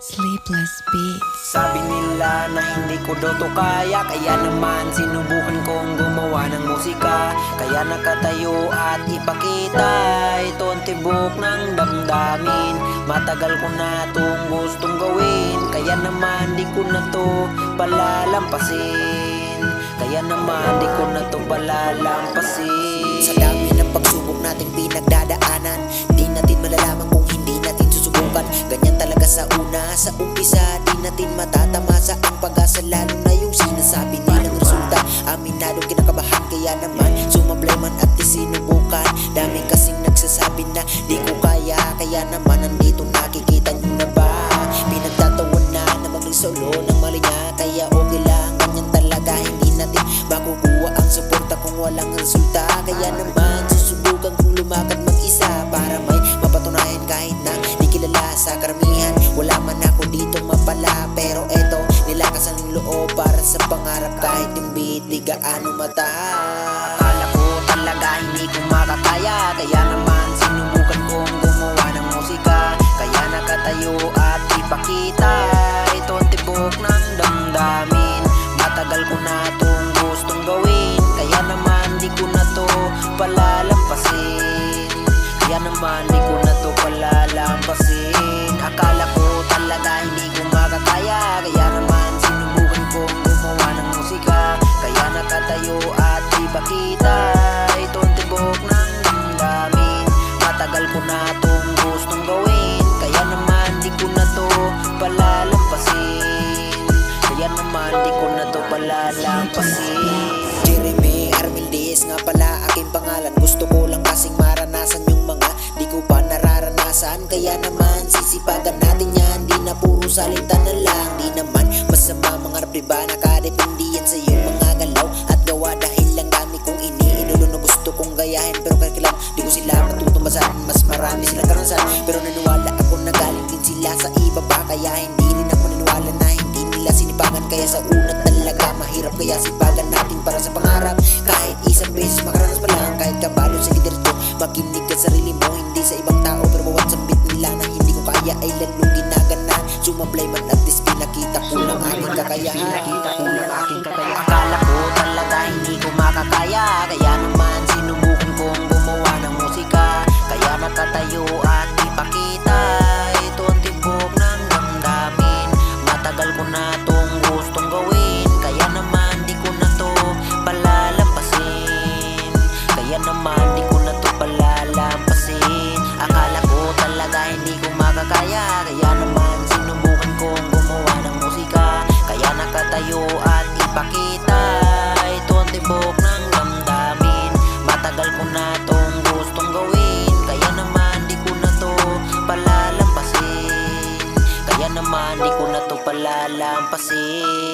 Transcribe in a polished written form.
Sleepless Beats. Sabi nila na hindi ko daw to kaya, kaya naman sinubukan kong gumawa ng musika. Kaya nakatayo at ipakita ito ang tibok ng damdamin. Matagal ko na tong gustong gawin, kaya naman di ko na to palalampasin. Kaya naman di ko na to palalampasin. Sa dami ng pagsubok nating pinagdadaanan, di natin malalaman kung hindi natin susubukan. Ganyan talaga sa una, sa umpisa, di natin matatamasa ang pag-asa. Lalo na yung sinasabi nilang resulta, aminadong kinakabahan. Kaya naman sumablay man at isinubukan. Dami kasing nagsasabi na di ko kaya, kaya naman nandito nakikita nyo na ba? Pinagtatawan na maging solo ng mali niya, kaya okay lang, ganyan talaga. Hindi natin makukuha ang suporta kung walang resulta. Kaya naman susubukan kong lumakad mag-isa para may mapatunayan kahit na di kilala sa karamihan. Wala man ako dito mapala, pero eto nilakas ang loob para sa pangarap. Kahit yung beat di gaano mataas, Akala ko talaga hindi ko makakaya, kaya naman sinubukan kong gumawa ng musika. Kaya nakatayo at ipakita ito ang tibok ng damdamin. Matagal ko na tong gustong gawin, kaya naman di ko na to palalampasin. Kaya naman di ko na to palalampasin. Akala ko talaga hindi ko makakaya, kaya naman sinubukan kong gumawa ng musika. Kaya nakatayo at ipakita ito ang tibok ng damdamin. Matagal ko na tong gustong gawin, kaya naman di ko na to palalampasin. Kaya naman di ko na to palalampasin. Jeremy Armildes nga pala aking pangalan. Gusto ko lang kasing maranasan yung mga di ko pa nararanasan. Kaya naman sisipagan natin yan, di na puro salita na lang. Di naman masama mga rap, diba? Nakadepende yan sa iyong mga galaw at gawa. Dahil lang dami kong iniidolo na gusto kong gayahin, pero kailan di ko sila matutumbasan. Mas marami silang karanasan, pero naniwala ako na galing din sila sa iba pa. Kaya hindi rin ako naniwala na hindi nila sinipagan. Kaya sa una talaga mahirap, kaya sipagan natin para sa pangarap. Kahit isang beses makaranas pa lang, kahit kabalo sa liderto, makinig ka sa sarili mo, hindi sa ibang tao. Pero bawat sambit nila na hindi ko kaya ay lalong ginagana. Sumablay man at least pinakita ko lang aking kakayahan. Akala ko talaga hindi ko makakaya, kaya naman sinubukan kong gumawa ng musika. Kaya nakatayo at ipakita ito ang tibok ng damdamin. Matagal ko na tong gustong gawin, kaya naman di ko na to palalampasin. Kaya naman di ko na to palalampasin. Akala ko talaga hindi ko makakaya, kaya naman sinubukan kong gumawa ng musika. Kaya nakatayo at ipakita ito ang tibok ng damdamin. Matagal ko na tong gustong gawin, kaya naman di ko na to palalampasin. Kaya naman di ko na to palalampasin.